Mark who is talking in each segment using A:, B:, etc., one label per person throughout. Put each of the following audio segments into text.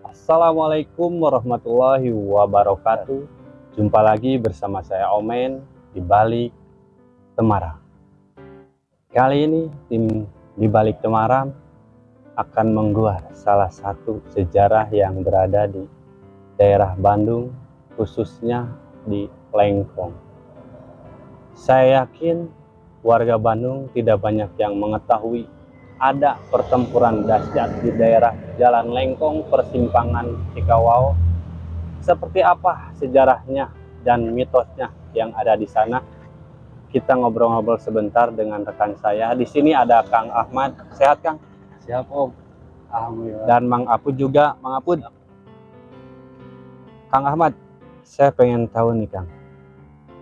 A: Assalamualaikum warahmatullahi wabarakatuh. Jumpa lagi bersama saya Omen di Balik Temaram. Kali ini tim di Balik Temaram akan mengguar salah satu sejarah yang berada di daerah Bandung, khususnya di Lengkong. Saya yakin warga Bandung tidak banyak yang mengetahui ada pertempuran dahsyat di daerah Jalan Lengkong, persimpangan Cikawao. Seperti apa sejarahnya dan mitosnya yang ada di sana? Kita ngobrol-ngobrol sebentar dengan rekan saya. Di sini ada Kang Ahmad. Sehat, Kang?
B: Siap, Om. Alhamdulillah.
A: Dan Mang Apud juga. Mang Apud. Kang Ahmad, saya pengen tahu nih, Kang.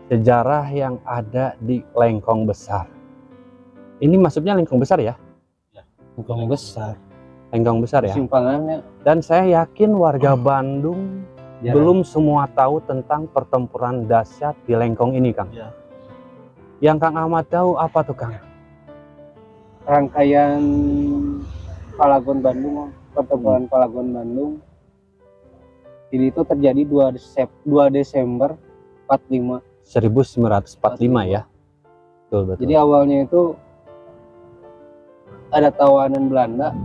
A: Sejarah yang ada di Lengkong Besar. Ini maksudnya Lengkong Besar ya?
B: Lengkong besar.
A: Lengkong Besar ya?
B: Simpangannya.
A: Dan saya yakin warga Bandung belum semua tahu tentang pertempuran dahsyat di Lengkong ini, Kang.
B: Ya.
A: Yang Kang Ahmad tahu apa tuh, Kang?
B: Rangkaian Palagon Bandung, Om. Pertempuran Palagon Bandung. Ini itu terjadi 2 Desember 45.
A: 1945 ya? Betul.
B: Jadi awalnya itu ada tawanan Belanda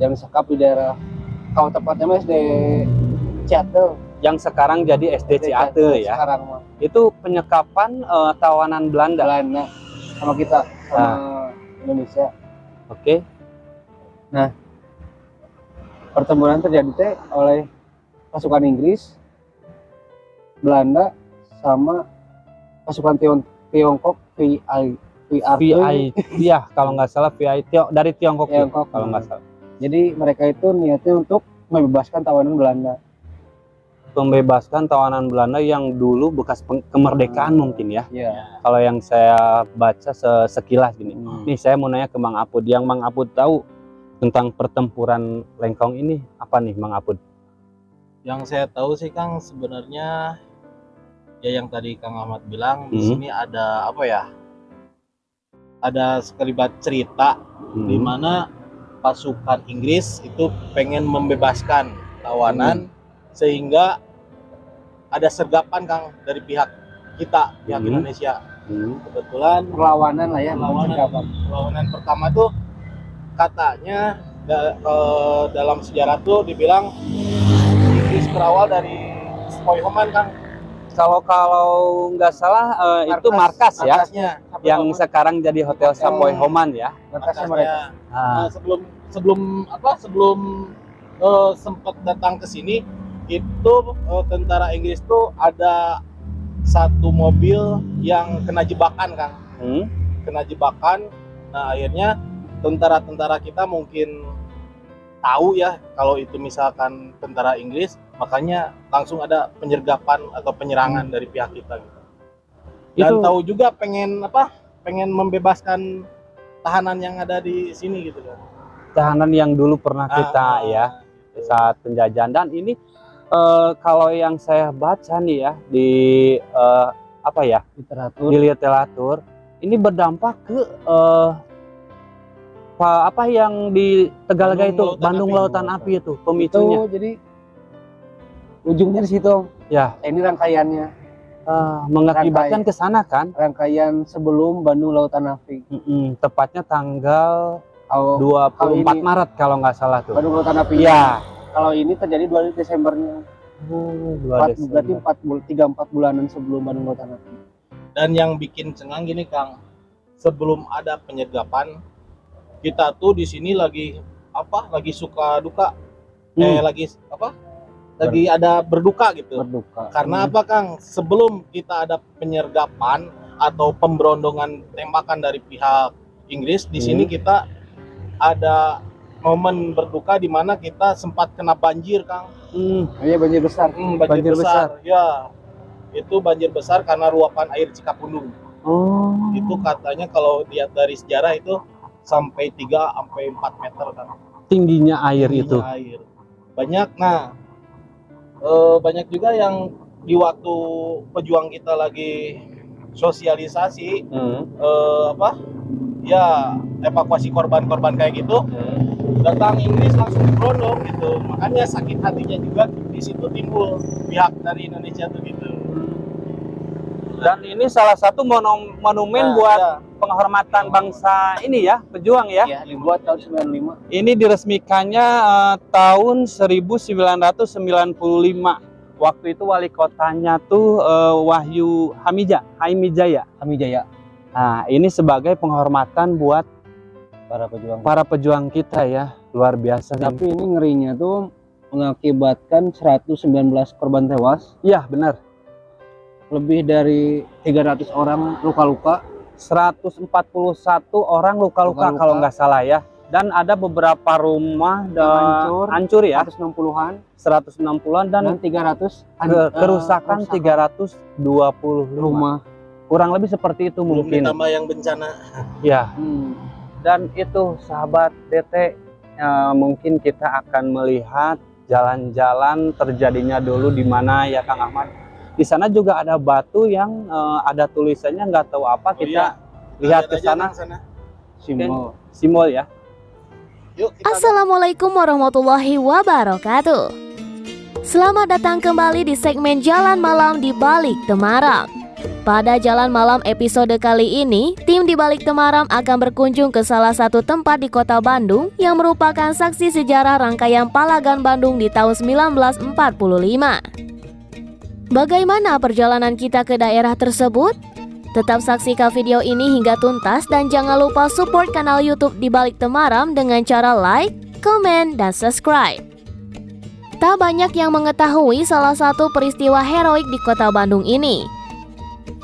B: yang sekap di daerah, kalau tepatnya SD Ciate.
A: Yang sekarang jadi SD Ciate ya?
B: Sekarang mah.
A: Itu penyekapan tawanan Belanda
B: sama kita, sama Indonesia.
A: Oke.
B: Nah, pertempuran terjadi teh oleh pasukan Inggris, Belanda, sama pasukan Tiongkok VI
A: ya, kalau nggak salah VI dari Tiongkok ya, kalau nggak salah.
B: Jadi mereka itu niatnya untuk membebaskan tawanan Belanda.
A: Membebaskan tawanan Belanda yang dulu bekas kemerdekaan mungkin ya.
B: Ya.
A: Kalau yang saya baca sekilas gini. Nih saya mau nanya ke Mang Apud. Yang Mang Apud tahu tentang pertempuran Lengkong ini apa nih, Mang Apud?
C: Yang saya tahu sih, Kang, sebenarnya ya yang tadi Kang Ahmad bilang, di sini ada apa ya? Ada sekelibat cerita di mana pasukan Inggris itu pengen membebaskan tawanan sehingga ada sergapan, Kang, dari pihak kita, pihak Indonesia. Kebetulan
B: Perlawanan lah ya.
C: perlawanan pertama tuh katanya dalam sejarah tuh dibilang Inggris berawal dari Spoihoman, Kang.
A: Kalau nggak salah itu markas ya, yang sekarang jadi Hotel Savoy Homan ya.
B: Markasnya mereka.
C: Nah, sebelum sempat datang ke sini itu tentara Inggris tuh ada satu mobil yang kena jebakan, Kang. Kena jebakan. Nah, akhirnya tentara-tentara kita mungkin tahu ya kalau itu misalkan tentara Inggris, makanya langsung ada penyergapan atau penyerangan dari pihak kita gitu. Dan tahu juga pengen membebaskan tahanan yang ada di sini gitu kan. Tahanan
A: yang dulu pernah kita saat penjajahan. Dan ini kalau yang saya baca nih ya di literatur ini berdampak ke apa yang di Tegalaga itu, Bandung Lautan Api itu pemicunya.
B: Itu jadi ujungnya di situ.
A: Ya.
B: Ini rangkaiannya.
A: Mengakibatkan ke sana kan?
B: Rangkaian sebelum Bandung Lautan Api.
A: Tepatnya tanggal 24
B: ini,
A: Maret kalau nggak salah tuh.
B: Bandung Lautan Api.
A: Ya.
B: Kalau ini terjadi 2 Desembernya.
A: 2 Desember.
B: Berarti 3-4 bulanan sebelum Bandung Lautan Api.
C: Dan yang bikin cengang gini, Kang, sebelum ada penyergapan, kita tuh di sini lagi suka duka, lagi ada berduka gitu. Karena apa, Kang? Sebelum kita ada penyergapan atau pemberondongan tembakan dari pihak Inggris, di sini kita ada momen berduka di mana kita sempat kena banjir, Kang.
B: Iya, banjir besar.
C: Banjir besar. Ya, itu banjir besar karena luapan air Cikapundung. Itu katanya kalau lihat dari sejarah itu sampai 3-4 meter, kan.
A: Tingginya air itu.
C: Banyak. Nah, banyak juga yang di waktu pejuang kita lagi sosialisasi evakuasi korban-korban kayak gitu, datang Inggris langsung diberondong gitu. Makanya sakit hatinya juga di situ timbul pihak dari Indonesia tuh gitu.
A: Dan ini salah satu monumen buat penghormatan bangsa ini ya, pejuang ya.
B: Iya, dibuat tahun 95.
A: Ini diresmikannya tahun 1995. Waktu itu wali kotanya tuh Wahyu Hamijaya. Nah, ini sebagai penghormatan buat para pejuang kita ya. Luar biasa.
B: Tapi ini ngerinya tuh mengakibatkan 119 korban tewas.
A: Iya, benar.
B: Lebih dari 300 orang luka-luka.
A: 141 orang luka-luka kalau nggak salah ya. Dan ada beberapa rumah hancur ya. 160-an dan
B: 300
A: kerusakan 320 rumah. Kurang lebih seperti itu
C: Belum
A: mungkin.
C: ditambah yang bencana.
A: Ya. Dan itu sahabat DT, mungkin kita akan melihat jalan-jalan terjadinya dulu di mana ya Kang Ahmad. Di sana juga ada batu yang ada tulisannya nggak tahu apa. Kita lihat ke sana. Simbol ya.
C: Yuk,
D: Assalamualaikum warahmatullahi wabarakatuh. Selamat datang kembali di segmen Jalan Malam di Balik Temaram. Pada Jalan Malam episode kali ini, tim di Balik Temaram akan berkunjung ke salah satu tempat di kota Bandung yang merupakan saksi sejarah rangkaian Palagan Bandung di tahun 1945. Bagaimana perjalanan kita ke daerah tersebut? Tetap saksikan video ini hingga tuntas dan jangan lupa support kanal YouTube di Balik Temaram dengan cara like, komen, dan subscribe. Tak banyak yang mengetahui salah satu peristiwa heroik di kota Bandung ini.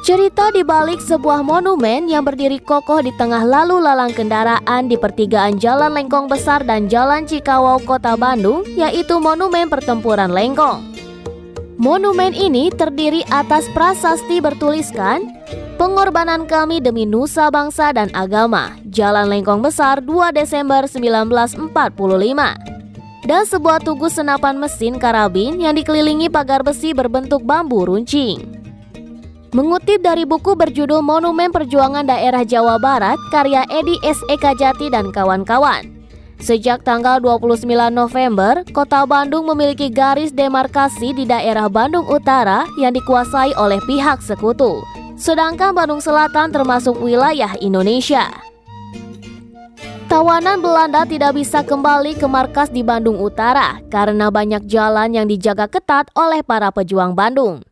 D: Cerita di balik sebuah monumen yang berdiri kokoh di tengah lalu lalang kendaraan di pertigaan Jalan Lengkong Besar dan Jalan Cikawau Kota Bandung, yaitu Monumen Pertempuran Lengkong. Monumen ini terdiri atas prasasti bertuliskan, "Pengorbanan kami demi nusa bangsa dan agama, Jalan Lengkong Besar 2 Desember 1945. Dan sebuah tugu senapan mesin karabin yang dikelilingi pagar besi berbentuk bambu runcing. Mengutip dari buku berjudul Monumen Perjuangan Daerah Jawa Barat karya Edi S. Eka Jati dan kawan-kawan. Sejak tanggal 29 November, Kota Bandung memiliki garis demarkasi di daerah Bandung Utara yang dikuasai oleh pihak sekutu, sedangkan Bandung Selatan termasuk wilayah Indonesia. Tawanan Belanda tidak bisa kembali ke markas di Bandung Utara karena banyak jalan yang dijaga ketat oleh para pejuang Bandung.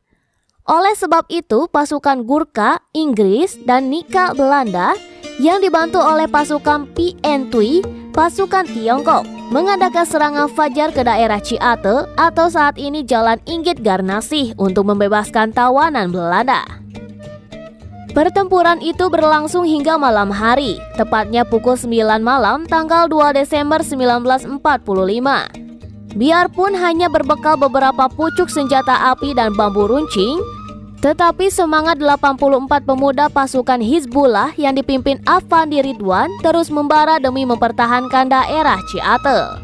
D: Oleh sebab itu, pasukan Gurkha, Inggris, dan Nika Belanda yang dibantu oleh pasukan PN Tui, pasukan Tiongkok, mengadakan serangan fajar ke daerah Ciate atau saat ini Jalan Inggit Garnasih untuk membebaskan tawanan Belanda. Pertempuran itu berlangsung hingga malam hari, tepatnya pukul 9 malam tanggal 2 Desember 1945. Biarpun hanya berbekal beberapa pucuk senjata api dan bambu runcing, tetapi semangat 84 pemuda pasukan Hizbullah yang dipimpin Afandi Ridwan terus membara demi mempertahankan daerah Ciate.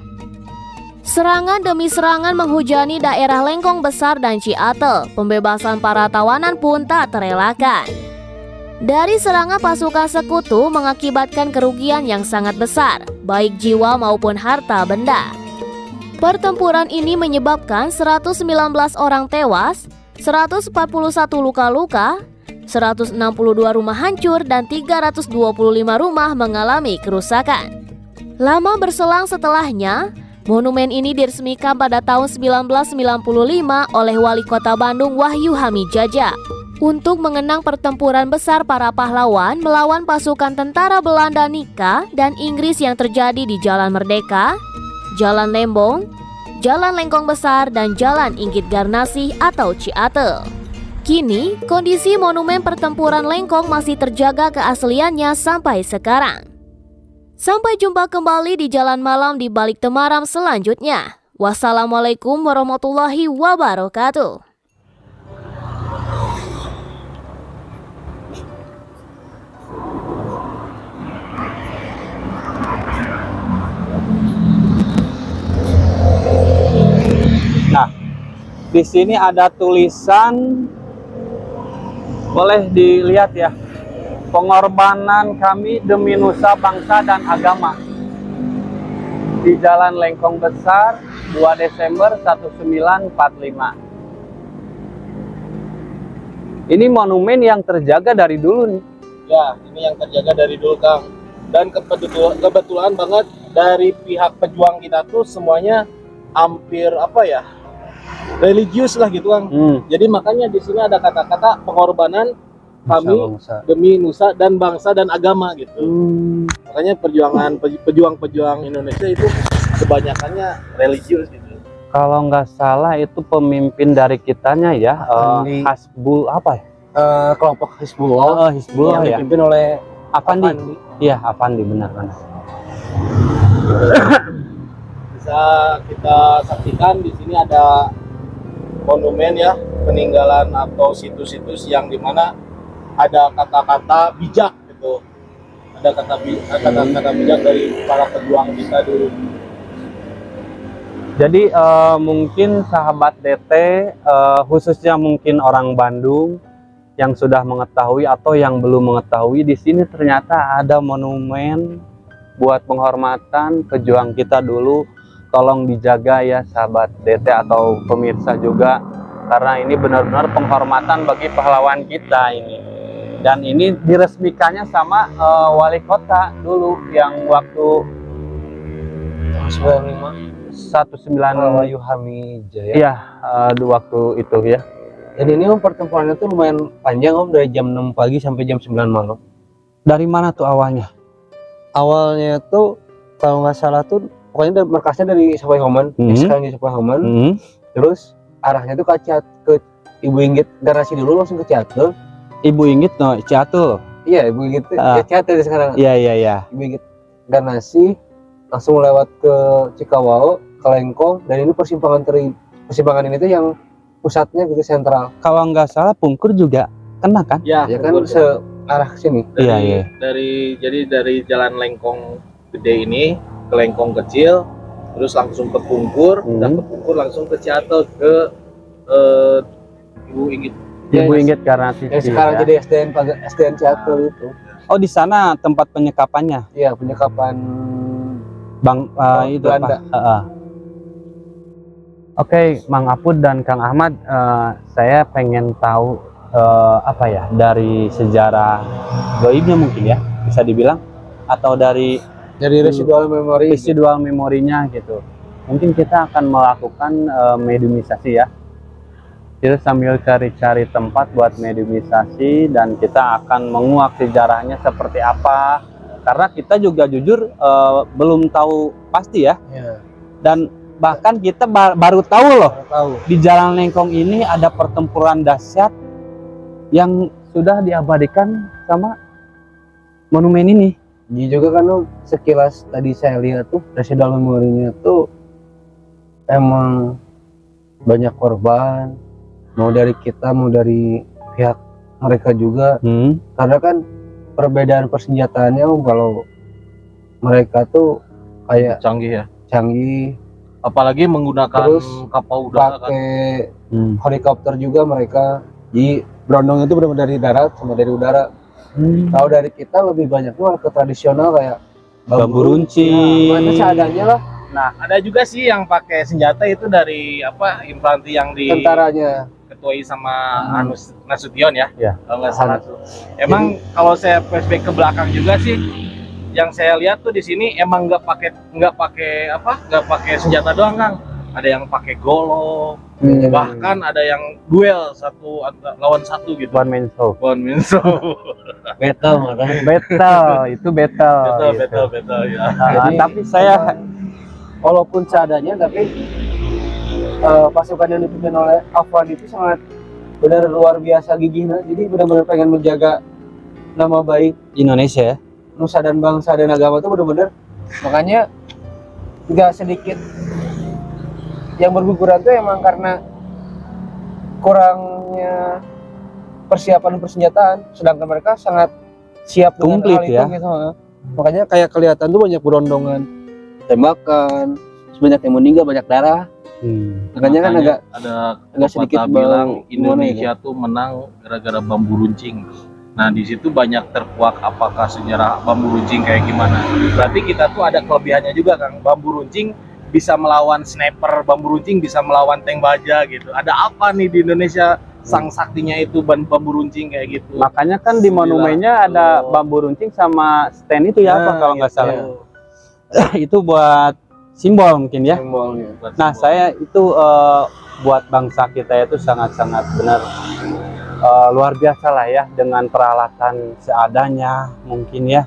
D: Serangan demi serangan menghujani daerah Lengkong Besar dan Ciate. Pembebasan para tawanan pun tak terelakkan. Dari serangan pasukan sekutu mengakibatkan kerugian yang sangat besar, baik jiwa maupun harta benda. Pertempuran ini menyebabkan 119 orang tewas, 141 luka-luka, 162 rumah hancur, dan 325 rumah mengalami kerusakan. Lama berselang setelahnya, monumen ini diresmikan pada tahun 1995 oleh Wali Kota Bandung Wahyu Hamijaya untuk mengenang pertempuran besar para pahlawan melawan pasukan tentara Belanda Nika dan Inggris yang terjadi di Jalan Merdeka, Jalan Lembong, Jalan Lengkong Besar, dan Jalan Inggit Garnasih atau Ciate. Kini, kondisi monumen pertempuran Lengkong masih terjaga keasliannya sampai sekarang. Sampai jumpa kembali di Jalan Malam di Balik Temaram selanjutnya. Wassalamualaikum warahmatullahi wabarakatuh.
A: Nah, di sini ada tulisan, boleh dilihat ya, pengorbanan kami demi nusa bangsa dan agama. di Jalan Lengkong Besar, 2 Desember 1945. Ini monumen yang terjaga dari dulu nih.
C: Ya, ini yang terjaga dari dulu, Kang. Dan kebetulan banget dari pihak pejuang kita tuh semuanya hampir apa ya, religius lah gitu, Kang. Jadi makanya di sini ada kata-kata pengorbanan kami demi nusa dan bangsa dan agama gitu. Makanya pejuang Indonesia itu kebanyakannya religius gitu.
A: Kalau nggak salah itu pemimpin dari kitanya ya, Hasbul apa ya?
B: Kelompok Hizbullah
A: Hizbullah
B: yang
A: ya.
B: dipimpin oleh
A: Afandi. Iya, Afandi benar-benar.
C: Bisa kita saksikan di sini ada monumen ya, peninggalan atau situs-situs yang dimana ada kata-kata bijak gitu. Ada kata-kata bijak dari para pejuang kita dulu.
A: Jadi mungkin sahabat DT, khususnya mungkin orang Bandung yang sudah mengetahui atau yang belum mengetahui, di sini ternyata ada monumen buat penghormatan pejuang kita dulu. Tolong dijaga ya sahabat DT atau pemirsa juga, karena ini benar-benar penghormatan bagi pahlawan kita ini. Dan ini diresmikannya sama wali kota dulu yang waktu 19
B: Wahyu Hamijaya.
A: Iya, waktu itu ya.
B: Jadi ini pertempurannya tuh lumayan panjang Om, dari jam 6 pagi sampai jam 9 malam.
A: Dari mana tuh awalnya?
B: Awalnya tuh kalau nggak salah tuh pokoknya markasnya dari Sapai Homan, sekarang di Sapai Homan. Terus arahnya tuh ke Ibu Inggit garasi dulu, langsung ke Ciatul.
A: Ibu Inggit no, Ciatul.
B: Iya, Ibu Inggit Ciatul sekarang.
A: Iya.
B: Ibu Inggit garasi langsung lewat ke Cikawao, ke Lengkong, dan ini persimpangan ini tuh yang pusatnya gitu, sentral.
A: Kalau nggak salah Pungkur juga kena kan?
B: Ya kan searah sini.
C: Jadi dari jalan Lengkong gede ini ke Lengkong kecil, terus langsung ke Pungkur, dan ke Pungkur langsung ke Ciatul ke Ibu Inggit.
A: Ibu Inggit karena
B: sekarang jadi SDN Ciatul itu.
A: Oh, di sana tempat penyekapannya?
B: Iya, penyekapan
A: itu
B: Belanda.
A: Oke, Mang Apud dan Kang Ahmad, saya pengen tahu apa ya, dari sejarah goibnya mungkin ya, bisa dibilang, atau dari residual memorinya gitu. Mungkin kita akan melakukan mediumisasi ya. Kita sambil cari-cari tempat buat mediumisasi, dan kita akan menguak sejarahnya seperti apa. Karena kita juga jujur belum tahu pasti ya. Dan bahkan kita baru tahu loh, di Jalan Lengkong ini ada pertempuran dahsyat yang sudah diabadikan sama monumen ini.
B: Jadi juga kan sekilas tadi saya lihat tuh residual memorinya tuh emang banyak korban, mau dari kita mau dari pihak mereka juga. Karena kan perbedaan persenjataannya kalau mereka tuh kayak canggih,
C: apalagi menggunakan
B: terus
C: kapal udara
B: pakai helikopter juga mereka. Jadi berondong itu benar-benar dari darat sama dari udara. Kalau dari kita lebih banyak tuh ke tradisional kayak
A: bambu runcing.
B: Nah, seadanya lah.
C: Nah, ada juga sih yang pakai senjata itu dari infanteri yang di
B: tentaranya
C: ketuai sama Nasution ya. Kalau nggak salah tuh. Emang kalau saya flashback ke belakang juga sih, yang saya lihat tuh di sini emang nggak pakai senjata doang, Kang. Ada yang pakai golok, bahkan ada yang duel satu lawan satu gitu.
A: One man show.
B: battle
A: Itu battle ya.
B: Jadi,
A: tapi saya
B: walaupun seadanya, tapi pasukan yang dipimpin oleh Afwan itu sangat benar luar biasa gigihnya. Jadi benar-benar pengen menjaga nama baik
A: Indonesia ya,
B: nusa dan bangsa dan agama itu benar-benar. Makanya nggak sedikit yang berguguran tuh emang karena kurangnya persiapan persenjataan, sedangkan mereka sangat siap dengan
A: komplit
B: hal itu
A: ya.
B: gitu. Makanya kayak kelihatan tuh banyak berondongan, tembakan, banyak yang meninggal, banyak darah. Makanya kan agak sedikit
C: bilang Indonesia tuh menang gara-gara bambu runcing. Nah, di situ banyak terkuak apakah sejarah bambu runcing kayak gimana. Berarti kita tuh ada kelebihannya juga, Kang. Bambu runcing bisa melawan sniper, bambu runcing bisa melawan tank baja gitu. Ada apa nih di Indonesia sang saktinya itu bambu runcing kayak gitu?
A: Makanya kan di monumennya ada bambu runcing sama stand itu ya, apa kalau nggak salah. Itu buat simbol mungkin ya.
B: Simbolnya.
A: Nah, saya itu buat bangsa kita itu sangat-sangat benar luar biasa lah ya, dengan peralatan seadanya mungkin ya.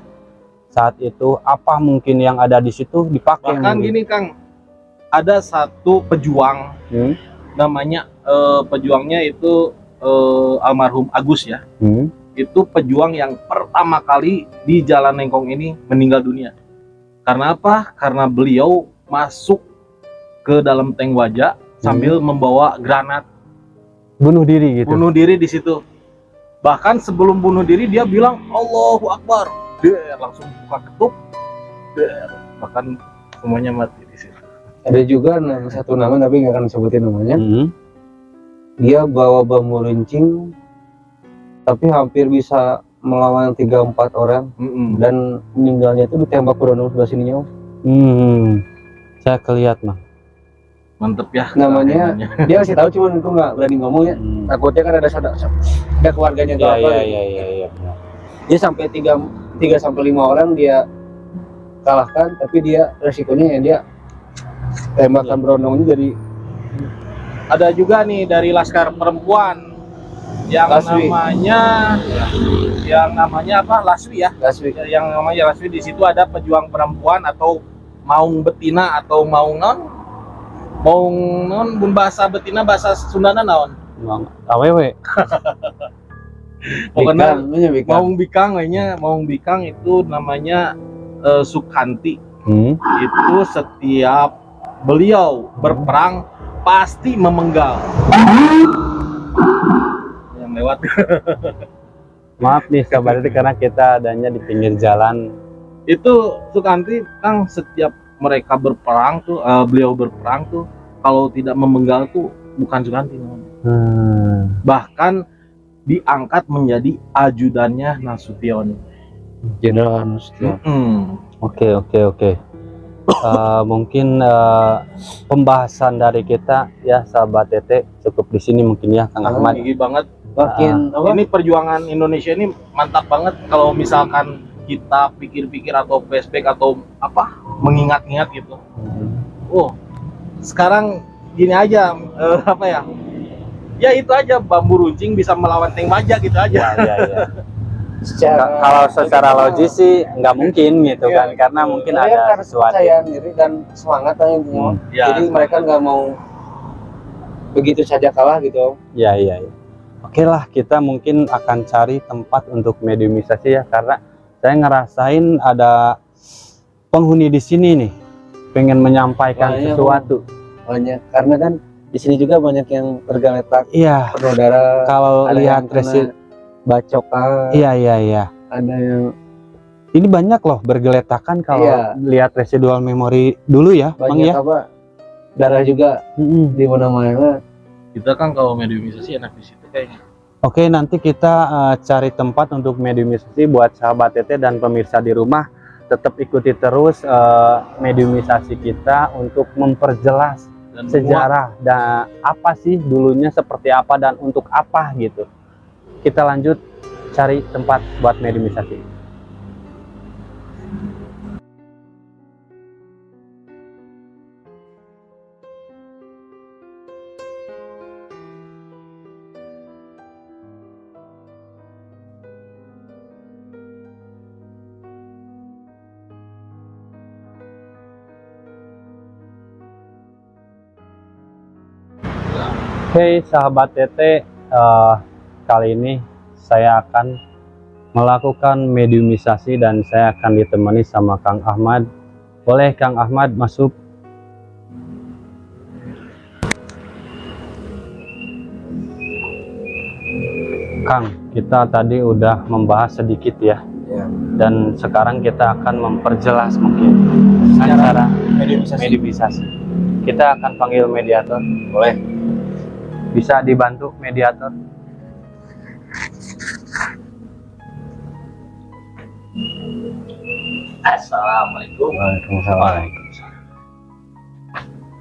A: Saat itu apa mungkin yang ada di situ dipakai.
C: Bahkan gini, Kang, ada satu pejuang namanya pejuangnya itu almarhum Agus ya. Itu pejuang yang pertama kali di Jalan Lengkong ini meninggal dunia. Karena apa? Karena beliau masuk ke dalam tank baja sambil membawa granat.
A: Bunuh diri gitu.
C: Bunuh diri di situ. Bahkan sebelum bunuh diri dia bilang Allahu Akbar. Dia langsung buka ketup. Bahkan semuanya mati di situ.
B: Ada juga satu nama tapi nggak akan sebutin namanya. Dia bawa bambu runcing tapi hampir bisa melawan 3-4 orang dan meninggalnya itu ditembak beronong sebelah sininya.
A: Saya kelihat mah.
C: Mantep ya
B: namanya. Dia kasih tahu cuman itu nggak berani ngomong ya. Takutnya kan ada keluarganya atau apa.
A: Iya.
B: Dia sampai 3-5 orang dia kalahkan, tapi dia resikonya ya dia tembakan berondongnya jadi.
C: Ada juga nih dari Laskar Perempuan yang
B: Laswi.
C: namanya apa? Laswi ya.
B: Laswi.
C: Yang namanya Laswi, di situ ada pejuang perempuan atau maung betina atau maung non bun bahasa betina bahasa Sundana naon?
A: Awewe.
C: Pokoknya
B: Bikang.
C: maung bikang itu namanya Sukanti. Itu setiap beliau berperang pasti memenggal. Yang lewat.
A: Maaf nih sahabat, itu karena kita adanya di pinggir jalan.
C: Itu Sukanti, Kang, setiap mereka berperang tuh, beliau berperang tuh, kalau tidak memenggal tuh bukan Sukanti. Bahkan diangkat menjadi ajudannya Nasution.
B: Jenderal Nasution.
A: Oke. Mungkin pembahasan dari kita ya sahabat Tete cukup di sini mungkin ya, Kang Ahmad.
C: Tinggi banget.
B: Makin
C: Ini perjuangan Indonesia ini mantap banget kalau misalkan kita pikir-pikir atau flashback atau apa mengingat-ingat gitu. Sekarang gini aja, apa ya? Ya itu aja, bambu runcing bisa melawan tank baja gitu aja.
A: Ya. Kalau secara logis sih nggak mungkin gitu kan, karena mungkin ada sesuatu.
B: Percaya diri dan semangat intinya. Jadi mereka nggak mau begitu saja kalah gitu.
A: Iya. Oke lah, kita mungkin akan cari tempat untuk mediumisasi ya, karena saya ngerasain ada penghuni di sini nih pengen menyampaikan sesuatu.
B: Banyak, karena kan di sini juga banyak yang tergeletak.
A: Iya.
B: Berdarah.
A: Kalau lihat
B: bacokan.
A: Iya.
B: Ada yang
A: ini banyak loh bergeletakan kalau lihat residual memori dulu ya, Bang
B: banyak
A: ya.
B: apa? Darah juga di mana-mana.
C: Kita kan kalau mediumisasi enak di situ kayaknya.
A: Oke, nanti kita cari tempat untuk mediumisasi buat sahabat Tete dan pemirsa di rumah. Tetap ikuti terus mediumisasi kita untuk memperjelas dan sejarah dan apa sih dulunya seperti apa dan untuk apa gitu. Kita lanjut cari tempat buat mediumisasi. Oke, sahabat Tete, kali ini saya akan melakukan mediumisasi dan saya akan ditemani sama Kang Ahmad. Boleh Kang Ahmad masuk? Kang, kita tadi udah membahas sedikit ya. Dan sekarang kita akan memperjelas mungkin secara mediumisasi. Kita akan panggil mediator. Boleh? Bisa dibantu mediator?
C: Assalamualaikum.
B: Waalaikumsalam.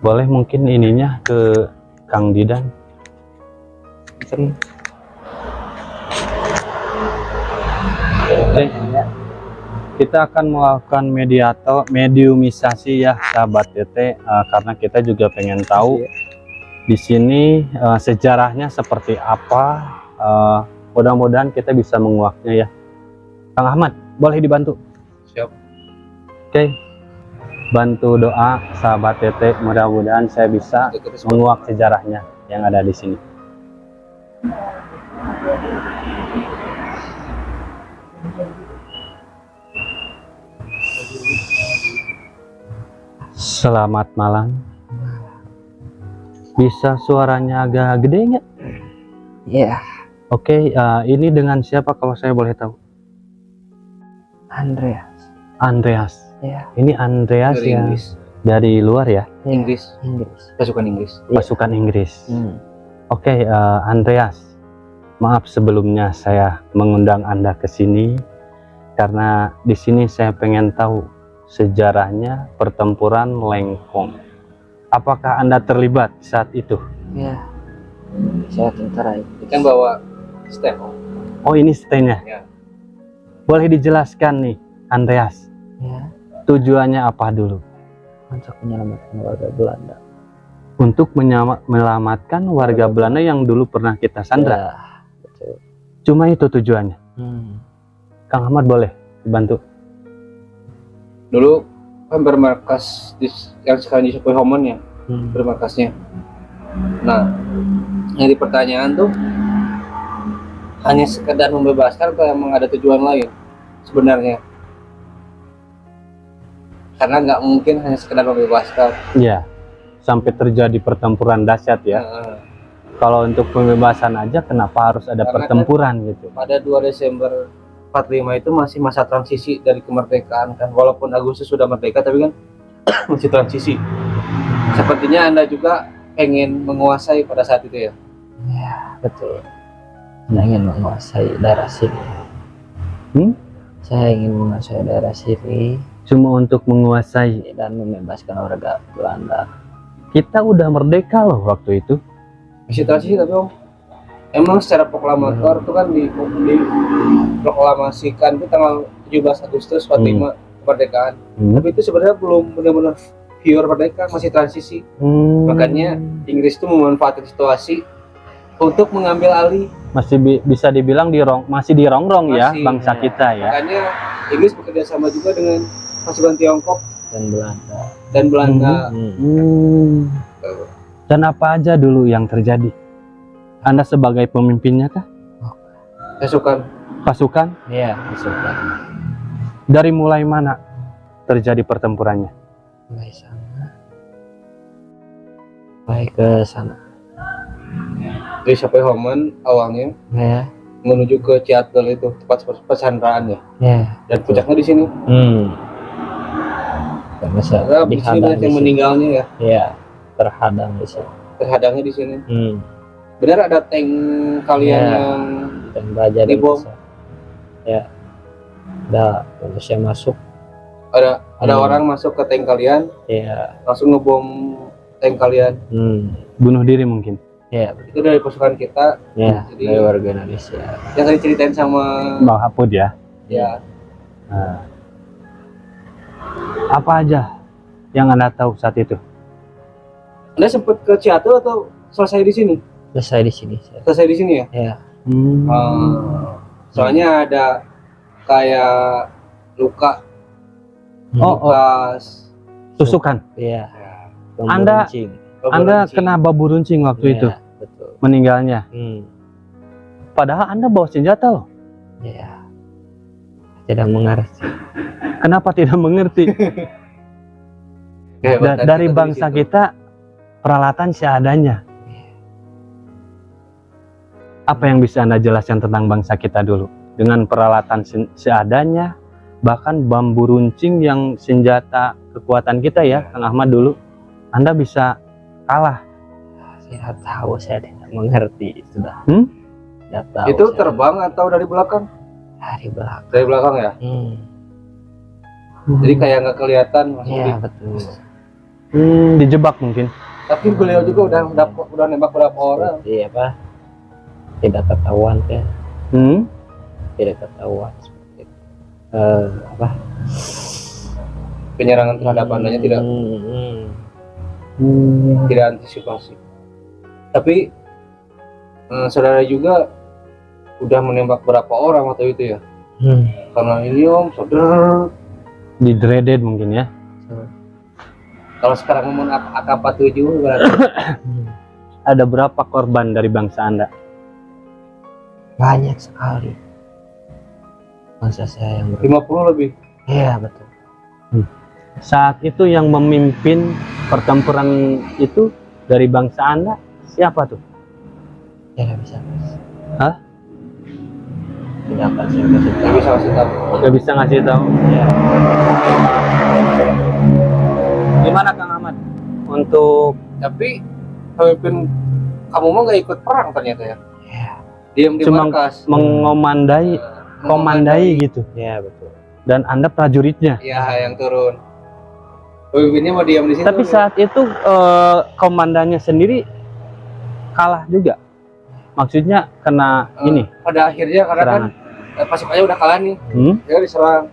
A: Boleh mungkin ininya ke Kang Didan. Oke. Kita akan melakukan mediumisasi ya sahabat TT, karena kita juga pengen tahu di sini sejarahnya seperti apa. Mudah-mudahan kita bisa menguaknya ya. Kang Ahmad, boleh dibantu?
B: Siap.
A: Oke. Bantu doa sahabat TT, mudah-mudahan saya bisa menguak sejarahnya yang ada di sini. Selamat malam. Bisa suaranya agak gede nggak?
B: Iya.
A: Oke, ini dengan siapa kalau saya boleh tahu?
B: Andreas.
A: Andreas.
B: Iya.
A: Ini Andreas
C: Dari
A: yang
C: Inggris.
A: dari luar ya?
C: Inggris.
B: Inggris.
C: Pasukan Inggris.
A: Pasukan Inggris.
B: Hmm.
A: Oke, Andreas. Maaf sebelumnya saya mengundang Anda ke sini karena di sini saya pengen tahu sejarahnya pertempuran Lengkong. Apakah Anda terlibat saat itu?
B: Iya. Saya tentara
C: Ini kan bawa stem.
A: Oh, ini stand-nya.
C: Ya.
A: Boleh dijelaskan nih, Andreas.
B: Ya.
A: Tujuannya apa dulu?
B: Untuk menyelamatkan warga Belanda.
A: Untuk menyelamatkan warga Belanda yang dulu pernah kita sandra.
B: Ya, betul.
A: Cuma itu tujuannya. Kang Ahmad boleh dibantu?
C: Dulu kan bermarkas di yang sekarang di Homon ya, bermarkasnya. Nah, yang di pertanyaan tuh hanya sekedar membebaskan atau emang ada tujuan lain sebenarnya? Karena nggak mungkin hanya sekedar membebaskan.
A: Iya. Sampai terjadi pertempuran dahsyat ya.
C: Nah,
A: Kalau untuk pembebasan aja kenapa harus ada
C: Karena
A: pertempuran gitu?
C: pada 2 Desember 45 itu masih masa transisi dari kemerdekaan kan, walaupun Agustus sudah merdeka tapi kan masih transisi. Sepertinya Anda juga pengen menguasai pada saat itu ya?
B: Ya, betul. Saya ingin menguasai daerah sini. Saya ingin menguasai daerah sini
A: Cuma untuk menguasai.
B: dan membebaskan warga Belanda.
A: Kita udah merdeka loh waktu itu.
C: Masih transisi tapi Om, emang secara proklamator itu kan diproklamasikan itu tanggal 17 Agustus 45 kemerdekaan. Tapi itu sebenarnya belum benar-benar pure merdeka, masih transisi. Makanya Inggris itu memanfaatkan situasi untuk mengambil alih.
A: Masih bisa dibilang masih dirongrong ya
C: Masih,
A: bangsa
B: ya.
A: kita ya.
C: Makanya Inggris bekerja sama juga dengan pasukan Tiongkok
B: Dan Belanda.
C: dan Belanda.
A: Dan apa aja dulu yang terjadi? Anda sebagai pemimpinnya kah?
C: Pasukan
A: Pasukan?
B: Iya, pasukan.
A: Dari mulai mana terjadi pertempurannya?
B: Mulai sana. Mulai ke sana.
C: dari sampai Homan awalnya
B: Ya.
C: menuju ke Ciatel itu tempat pesandraan ya.
B: Ya.
C: Dan puncaknya di sini.
B: Karena saya
C: Karena di sini banyak yang meninggalnya ya.
B: Iya, terhadang di sini.
C: Terhadangnya di sini. Benar ada tank kalian
B: Ya.
C: yang
B: Dan baja dan
C: Dibom.
B: besar. Ya. Ada manusia masuk.
C: ada orang masuk ke tank kalian
B: Ya.
C: langsung ngebom tank kalian.
A: Bunuh diri mungkin.
B: Ya.
C: Itu dari pasukan kita
B: Ya.
C: Jadi-
B: Dari warga Indonesia.
C: yang tadi ceritain sama
A: Bang Hapud ya.
C: ya.
A: Nah. Apa aja yang Anda tahu saat itu?
C: Anda sempat ke Ciatel atau selesai di sini?
B: Selesai di sini. Saya.
C: Selesai di sini ya?
B: Ya.
C: Soalnya ada kayak luka bekas.
A: Tusukan.
B: Iya.
A: Anda- Anda
C: Runcing.
A: kena babu runcing waktu itu
B: Betul.
A: meninggalnya. Padahal Anda bawa senjata loh.
B: Ya. Tidak mengerti.
A: Kenapa tidak mengerti?
C: Kehebatan
A: Dari
C: kita
A: bangsa
C: di situ.
A: kita peralatan seadanya. Apa yang bisa Anda jelaskan tentang bangsa kita dulu? Dengan peralatan seadanya, bahkan bambu runcing yang senjata kekuatan kita ya, Kang Ahmad dulu. Anda bisa kalah.
B: Saya tahu, saya tidak mengerti sudah.
A: Hmm?
B: Tidak tahu.
C: Itu
B: saya.
C: terbang atau dari belakang?
B: Dari belakang.
E: Dari belakang ya. Jadi kayak nggak kelihatan langsung
B: Iya betul.
A: Dijebak mungkin.
E: Tapi beliau juga udah nembak berapa orang.
B: Iya apa? Tidak ketahuan ya. Tidak ketahuan seperti itu. Apa?
E: Penyerangan terhadap andanya tidak antisipasi. Tapi saudara juga udah menembak berapa orang waktu itu ya? Karena ini om, saudara
A: Di-dreaded mungkin ya.
E: kalau sekarang ngomong AK-47 berarti
A: Ada berapa korban dari bangsa Anda?
B: Banyak sekali. Bangsa saya yang
E: 50 lebih.
B: Iya betul.
A: Saat itu yang memimpin pertempuran itu dari bangsa Anda siapa tuh?
B: Ya nggak bisa.
A: Hah?
B: Tidak akan saya kasih
E: Nggak
B: tahu.
E: bisa kasih tahu.
A: Gak bisa ngasih tahu.
B: Ya.
A: Gimana Kang Ahmad? Untuk
E: Tapi pemimpin kamu mah nggak ikut perang ternyata ya?
B: Ya.
E: Diam di
A: Cuma
E: markas.
A: komandai gitu.
B: Ya betul.
A: Dan Anda prajuritnya.
E: Iya yang turun. Pemimpinnya mau diam di situ.
A: Tapi saat itu komandannya sendiri kalah juga. Maksudnya kena ini
E: pada akhirnya karena kan
A: serangan.
E: pasukannya udah kalah nih, dia diserang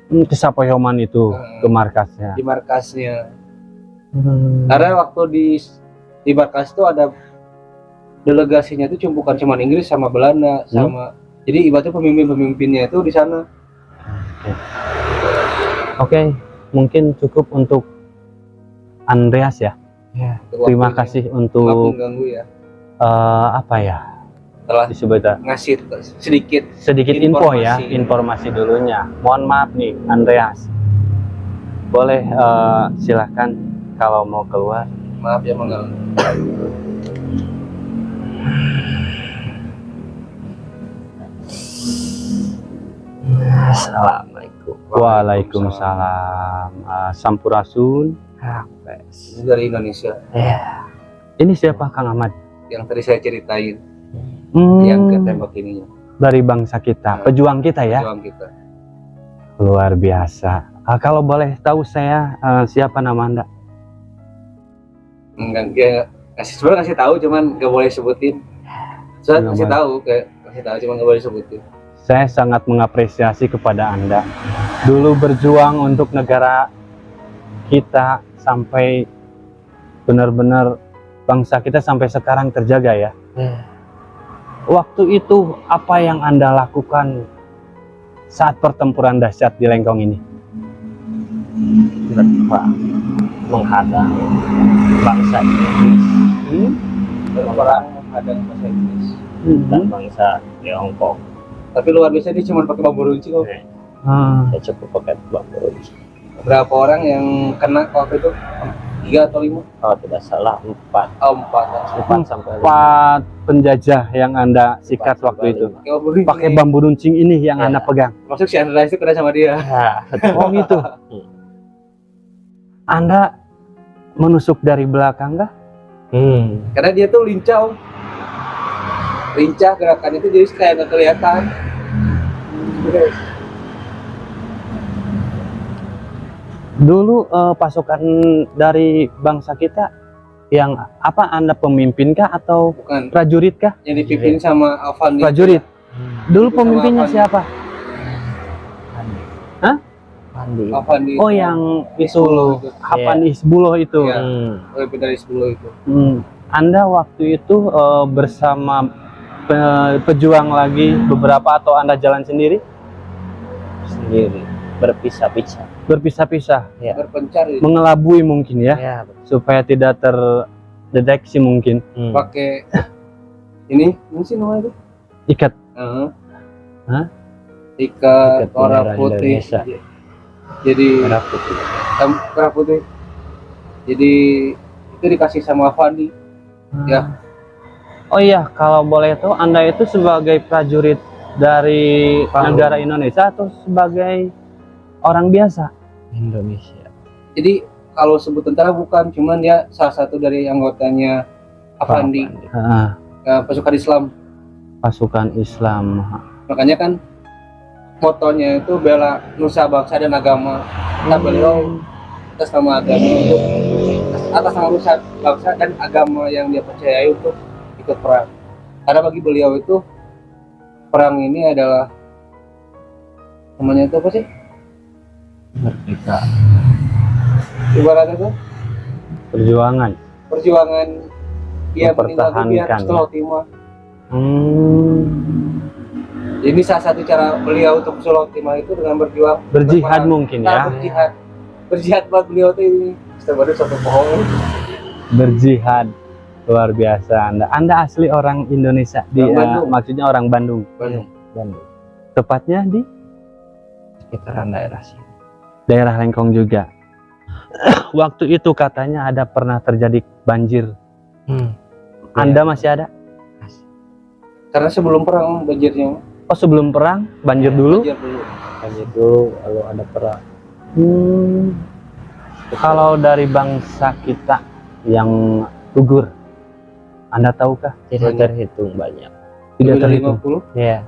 A: Kesapoyoman itu ke markasnya.
E: di markasnya. Karena waktu di markas itu ada delegasinya itu bukan cuma Inggris sama Belanda sama. Jadi ibaratnya pemimpin-pemimpinnya itu di sana.
A: Oke, mungkin cukup untuk Andreas ya.
B: Ya.
A: Terima kasih
E: Maaf
A: untuk
E: mengganggu ya.
A: apa ya?
E: Telah
A: Disebutnya
E: ngasih sedikit
A: info ya,
E: informasi.
A: informasi dulunya. Mohon maaf nih, Andreas. Boleh silakan kalau mau keluar.
E: Maaf ya mengganggu.
B: Assalamualaikum.
A: Waalaikumsalam. Sampurasun.
E: Ini dari Indonesia
B: Ya.
A: Ini siapa Kang Ahmad?
E: yang tadi saya ceritain yang ketembak ininya.
A: Dari bangsa kita, pejuang kita ya.
E: Pejuang kita.
A: Luar biasa. Kalau boleh tahu saya siapa nama Anda?
E: Enggak, ya, sebenarnya ngasih tahu cuman nggak boleh sebutin. Saya
A: Nggak
E: kasih
A: boleh.
E: tahu kayak kasih tahu cuman nggak boleh sebutin.
A: Saya sangat mengapresiasi kepada Anda. Dulu berjuang untuk negara kita sampai benar-benar bangsa kita sampai sekarang terjaga ya. Waktu itu apa yang Anda lakukan saat pertempuran dahsyat di Lengkong ini?
B: Berperang menghadang bangsa Inggris
E: Berperang menghadang bahasa Inggris.
B: dan bangsa Tiongkok.
E: Tapi luar biasa dia cuma pakai bambu runcing kok.
B: Saya cukup pakai bambu runcing.
E: Berapa orang yang kena waktu itu? 3 atau 5?
B: Kalau tidak salah 4
E: Oh, 4.
B: sampai 5.
A: 4 penjajah yang Anda sikat waktu itu. Pakai bambu runcing ini yang
B: Ya.
A: Anda pegang.
E: Masuk si Andreas itu kena sama dia.
A: Oh gitu. Anda menusuk dari belakang kah?
E: Karena dia tuh lincah. Lincah gerakan itu jadi kayak nggak kelihatan.
A: Dulu pasukan dari bangsa kita yang apa Anda pemimpin kah atau
E: Bukan
A: prajurit kah?
E: yang dipimpin sama Avandi.
A: Prajurit. Dulu
E: Sama
A: pemimpinnya
E: Avandi.
A: siapa? Hah?
B: Mandi.
E: Avandi.
A: Oh yang itu
E: Hizbullah itu.
A: Hapan Hizbullah itu.
E: Iya. Lebih dari 10 itu.
A: Anda waktu itu bersama pejuang lagi beberapa atau Anda jalan sendiri?
B: Sendiri berpisah-pisah.
A: Berpisah-pisah,
E: Berpencar gitu.
A: mengelabui mungkin ya,
B: Ya,
A: supaya tidak terdeteksi mungkin.
E: Pakai ini sih namanya itu.
A: Ikat. Hah?
E: Ikat
B: Ikat
E: orang
B: bendera
E: putih.
B: Indonesia.
E: Jadi
B: Merah putih.
E: merah putih. Jadi itu dikasih sama Avandi. Ya.
A: Oh iya, kalau boleh tahu Anda itu sebagai prajurit dari negara Indonesia atau sebagai orang biasa?
B: Indonesia.
E: Jadi kalau sebut tentara bukan, cuman dia salah satu dari anggotanya Avandi,
A: Ah,
E: pasukan Islam.
A: pasukan Islam.
E: Makanya kan motonya itu bela nusa bangsa dan agama. Nah beliau atas nama agama untuk atas nama nusa bangsa dan agama yang dia percayai untuk ikut perang. Karena bagi beliau itu perang ini adalah namanya itu apa sih?
B: Merdeka.
E: Ibaratnya tuh
A: Perjuangan.
E: dia meninggal biar
A: Mempertahankan,
E: setelah timah.
A: Hmm.
E: Ini salah satu cara beliau untuk sholat timah itu dengan berjuang.
A: Berjihad
E: berperang.
A: mungkin
E: Nah,
A: ya.
E: berjihad buat beliau tuh ini baru satu pohon.
A: Berjihad luar biasa. Anda asli orang Indonesia
E: Orang Bandung.
A: maksudnya orang Bandung.
E: Bandung.
A: Tepatnya di
B: Sekitaran daerah sini.
A: daerah Lengkong juga. Waktu itu katanya ada pernah terjadi banjir. Anda masih ada?
E: Karena sebelum perang banjirnya.
A: Oh, sebelum perang banjir dulu?
E: Banjir dulu.
B: Banjir dulu lalu ada perang.
A: Kalau dari bangsa kita yang gugur, Anda tahukah?
B: Tidak terhitung banyak.
A: Tidak
E: Lebih dari
A: terhitung.
E: 50.
B: Ya.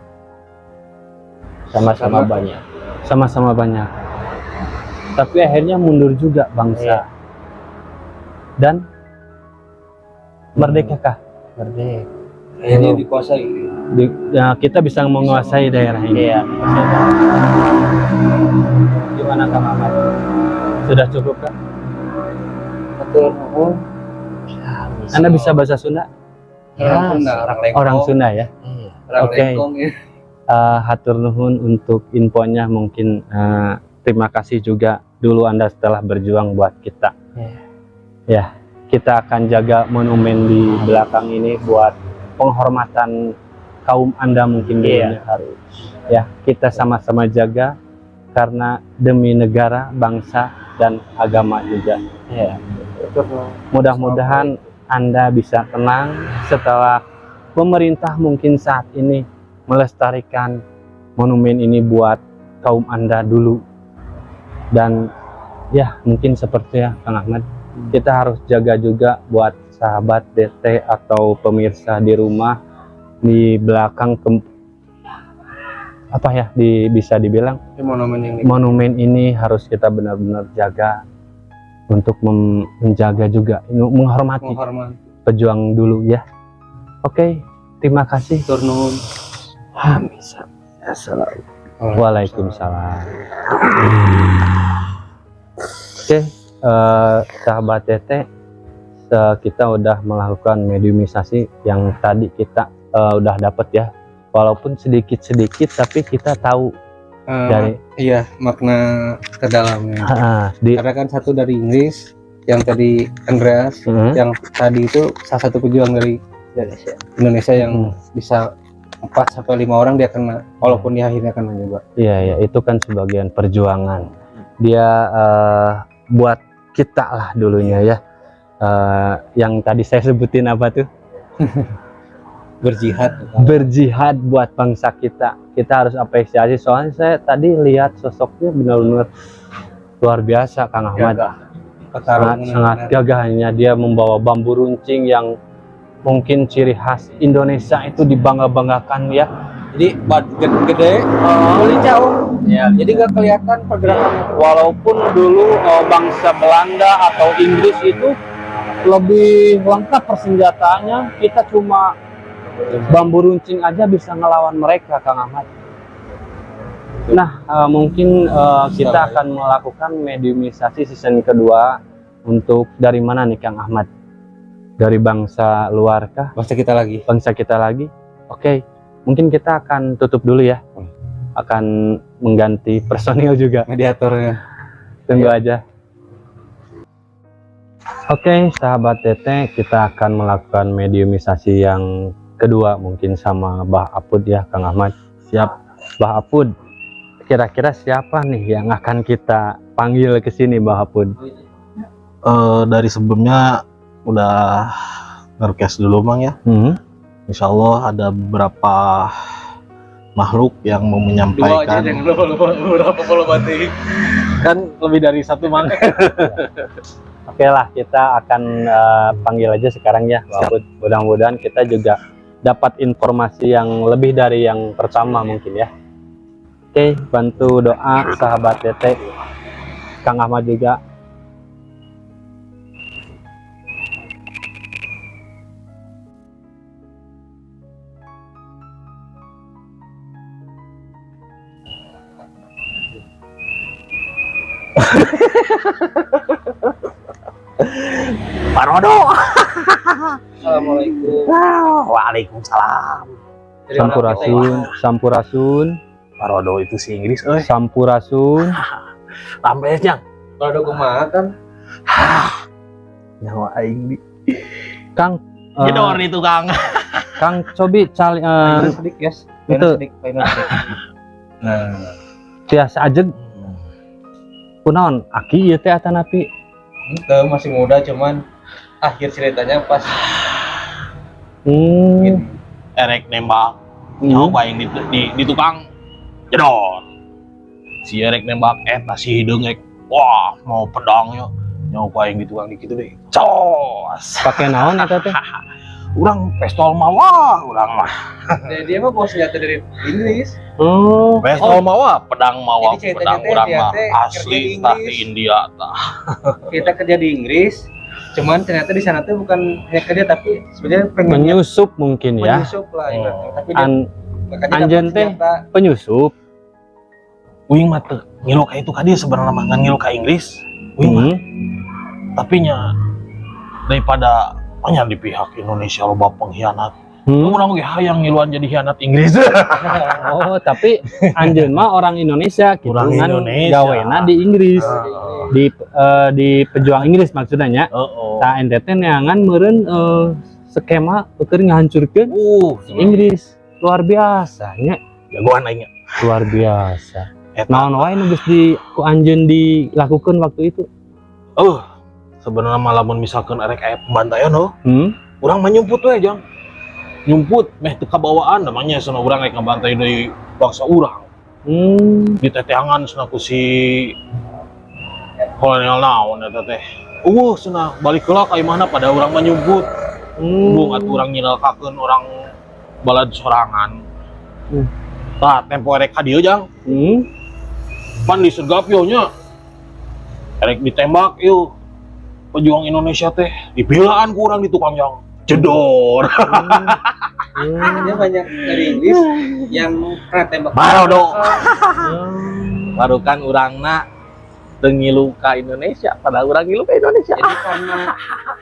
B: Sama-sama
E: Sama.
B: banyak.
A: Sama-sama banyak. Tapi akhirnya mundur juga bangsa.
B: Iya.
A: Dan merdekakah?
B: Merdeka.
E: Akhirnya dikuasai.
A: Kita bisa menguasai daerah ini.
B: Iya.
A: Gimana Kang Ahmad? Sudah cukup kah?
E: Betul.
A: Anda bisa bahasa Sunda?
E: Orang Sunda, orang Lengkong.
A: Orang Sunda ya.
B: Iya.
E: Orang
A: Oke.
E: Lengkong ya.
A: Hatur nuhun untuk infonya, mungkin terima kasih juga dulu Anda setelah berjuang buat kita. Ya, kita akan jaga monumen di belakang ini buat penghormatan kaum Anda mungkin dulunya.
B: Harus.
A: Ya, kita sama-sama jaga karena demi negara, bangsa dan agama juga.
B: Iya.
A: Mudah-mudahan Anda bisa tenang setelah pemerintah mungkin saat ini melestarikan monumen ini buat kaum Anda dulu. Dan ya mungkin seperti ya Kang Ahmad, kita harus jaga juga buat sahabat DT atau pemirsa di rumah, di belakang bisa dibilang
E: Monumen yang
A: monumen ini harus kita benar-benar jaga untuk menjaga juga, menghormati pejuang dulu ya. Oke, terima kasih.
E: Turnun.
B: Assalamualaikum.
A: Waalaikumsalam. Oke, sahabat Tete, kita udah melakukan mediumisasi yang tadi kita udah dapat ya, walaupun sedikit-sedikit tapi kita tahu dari
E: Iya, makna ke dalamnya. Karena kan satu dari Inggris, yang tadi Andreas, yang tadi itu salah satu pejuang dari Indonesia yang bisa 4 sampai 5 orang dia kena, walaupun dia akhirnya kena juga.
A: Iya, itu kan sebagian perjuangan dia buat kita lah dulunya ya. Yang tadi saya sebutin apa tuh? Berjihad buat bangsa kita. Kita harus apresiasi, soalnya saya tadi lihat sosoknya benar-benar luar biasa Kang Ahmad. Sangat gagahnya, dia membawa bambu runcing yang mungkin ciri khas Indonesia itu dibangga-banggakan ya.
E: Jadi gede, jauh.
A: Ya,
E: Jadi nggak kelihatan pergerakannya.
A: walaupun dulu bangsa Belanda atau Inggris itu lebih lengkap persenjataannya, kita cuma bambu runcing aja bisa ngelawan mereka Kang Ahmad. Nah, mungkin kita akan melakukan mediumisasi season kedua. Untuk dari mana nih Kang Ahmad? Dari bangsa luar kah?
E: Bangsa kita lagi.
A: Bangsa kita lagi? Oke, mungkin kita akan tutup dulu ya. Akan mengganti personil juga.
E: Mediatornya.
A: Tunggu aja. Oke, sahabat Tete, kita akan melakukan mediumisasi yang kedua mungkin sama Bah Apud ya Kang Ahmad. Siap. Bah Apud, kira-kira siapa nih yang akan kita panggil ke sini Bah Apud?
C: Dari sebelumnya udah nge-request dulu Mang ya. Insya Allah ada beberapa makhluk yang mau menyampaikan.
E: Berapa puluh batik.
C: Kan lebih dari satu Mang.
A: Oke lah, kita akan panggil aja sekarang ya Bah Apud. Mudah-mudahan kita juga dapat informasi yang lebih dari yang pertama mungkin ya. Oke, bantu doa sahabat Tete, Kang Ahmad juga.
C: Parodo.
E: Assalamualaikum.
C: Waalaikumsalam.
A: Sampurasun,
C: Parodo itu si Inggris,
A: sampurasun.
C: Lampes Jang.
E: Parodo kumaha kan?
C: Nyawa aing di.
A: Kang,
C: Jedor itu Kang.
A: Kang cobi cali
E: Sedikit, guys.
A: itu.
E: Final sedikit. Nah,
A: cias ajeg kunaon aki ieu teh atanapi.
E: itu masih muda cuman akhir ceritanya pas
C: Erek nembak. Nyawa aing di tukang jedor. Si Erek nembak si hideung ek. Wah, mau pedang ya. Nyawa aing di tukang di kitu deh. Cos.
A: Pakai naon eta teh?
C: Urang pistol mawa, urang mah.
E: dia mah bawa senjata dari Inggris.
A: Oh,
C: Pistol mawa, pedang mawa,
E: Jadi
C: pedang
E: ceritanya
C: urang
E: dia
C: mah
E: teh
C: asli
E: kerja di
C: tah
E: Inggris.
C: di India tah.
E: Kita kerja di Inggris, cuman ternyata di sana tuh bukan hanya kerja tapi sebenarnya pengen
A: menyusup mungkin ya.
E: menyusup lah ibaratnya. Tapi dia makanya
A: Anjen
E: dapat
A: teh
E: senjata.
A: penyusup.
C: Uing mah teu ngilu ka itu ka dia sebenarnya mah ngan ngilu ka Inggris. Uing mah tapi nya daripada banyak di pihak Indonesia loba pengkhianat. Urang ge hayang ngiluan jadi hianat Inggris.
A: Oh, tapi anjeun mah orang Indonesia gitu
C: Orang
A: kan
C: Indonesia.
A: gawena di Inggris. Di pejuang Inggris maksudnya nya.
C: Heeh.
A: Tah ente teh neangan meureun skema keur ngahancurkeun Inggris. Luar biasa nya.
C: Jagoan aing.
A: Luar biasa.
C: Eta
A: Naon wae nu geus di ku anjeun dilakukeun waktu itu?
C: sebenarnya mah lamun misalkan erek aya pembantaian
A: Hmm?
C: urang mah nyumput we Jang. Nyumput meh teu kabawaan namanya cenah urang rek ngabantai deui bangsa urang. Di teteangan cenah ku si kolonel naon eta teh. Cenah balik heula ka imahna pada urang mah nyumput. Bung atuh urang nyinelkakeun orang balad sorangan. Tah tempo erek ka dieu Jang. Pan di Segapio nya. Erek ditembak ieu pejuang Indonesia teh dibelaan ku urang di tukang Jang. Jedor.
E: Dia banyak dari Inggris yang kena tembak.
C: Parodo. Baru kan urangna teu ngilu ka Indonesia, padahal urang ngilu ka Indonesia.
E: Jadi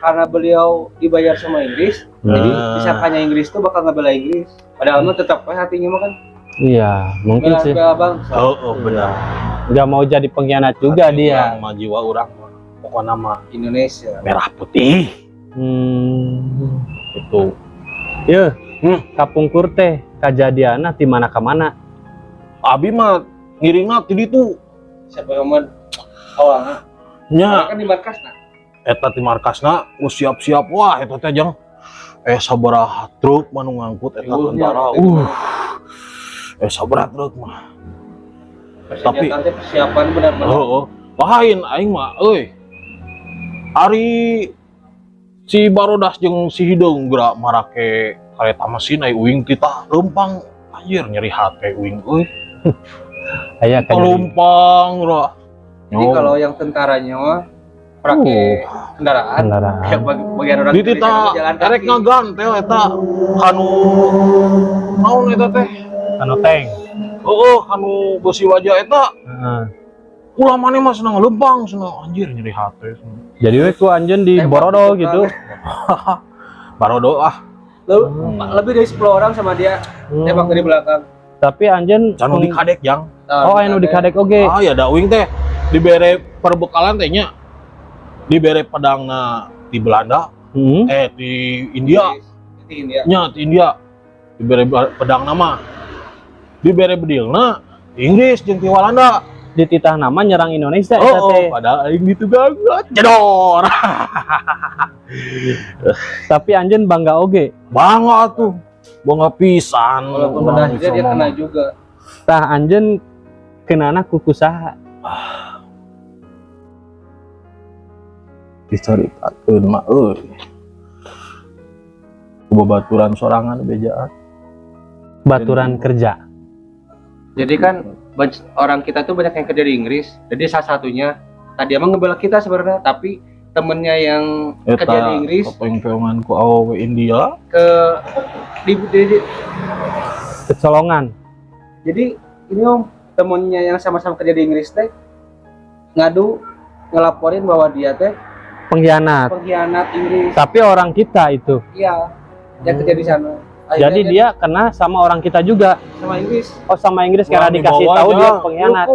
E: karena beliau dibayar sama Inggris, jadi disangkanya Inggris tuh bakal ngebela Inggris. Padahal mah tetap hatinya mah kan
A: Iya, mungkin sih.
E: bela bangsa.
C: Benar.
A: Nggak mau jadi pengkhianat juga dia.
C: Urang mah jiwa urang mah pokona mah
E: Indonesia.
C: merah putih. Itu.
A: Yeuh, kapungkur teh kajadianna ti mana ka mana?
C: Abi mah ngiringna ti ditu.
E: Siapa yang mau awalnya?
C: Nya
E: Kan di markasna.
C: eta ti markasna siap-siap wah eta teh Jang. Sabaraha truk manu ngangkut eta tentara. Sabaraha truk mah. Tapi
E: persiapan benar-benar.
C: Lain aing mah euy. Ari si Barodas jeung si Hideung geura marake kareta mesin ai uing titah leumpang anjir nyeri hate uing euy.
A: Aya
C: Pelumpang geura.
E: Jadi kalau yang tentaranya mah pakai kendaraan. Kayak bagian orang
C: dititah erek ngagantel eta kanu naon eta teh?
A: anu tank.
C: Kanu besi wajah eta. Ulah maneh mah senang lempang, senang anjir nyeri hate.
A: Jadi we ku anjeun di Borodo gitu.
C: Barodo
E: Lebih dari 10 orang sama dia tembak dari belakang.
A: Tapi anjeun
C: canu dikadek Jang.
A: Oh, anu dikadek oge.
C: Ya da uing teh dibere perbekalan teh nya. Dibere pedangna di Belanda, di India.
E: Di India.
C: Nya di India. Dibere pedang nama. Dibere bedilna Inggris jeung ti Walanda.
A: Dititah nama nyerang Indonesia eta teh.
C: Padahal aing gitu banget. Jedor.
A: Tapi anjeun bangga oge.
C: Bangga tuh. Bangga pisan.
E: Walaupun benar juga dia kena juga.
A: Tah anjeun kenana ku kusaha?
C: Dicaritakeun mah euy. Babaturan sorangan bejaan.
A: Baturan kerja.
E: Jadi kan orang kita tuh banyak yang kerja di Inggris. Jadi salah satunya tadi emang ngebela kita sebenarnya, tapi temennya yang kerja di Inggris
C: apa yang peongan ku awe India
E: ke di
A: Kecolongan.
E: jadi ini om temennya yang sama-sama kerja di Inggris teh ngelaporin bahwa dia teh
A: Pengkhianat.
E: pengkhianat Inggris.
A: Tapi orang kita itu.
E: Iya, yang kerja di sana.
A: Jadi dia kena sama orang kita juga.
E: sama Inggris.
A: Oh, sama Inggris
C: Wah,
A: karena dikasih
C: dibawa
A: tahu
C: aja.
A: dia pengkhianat.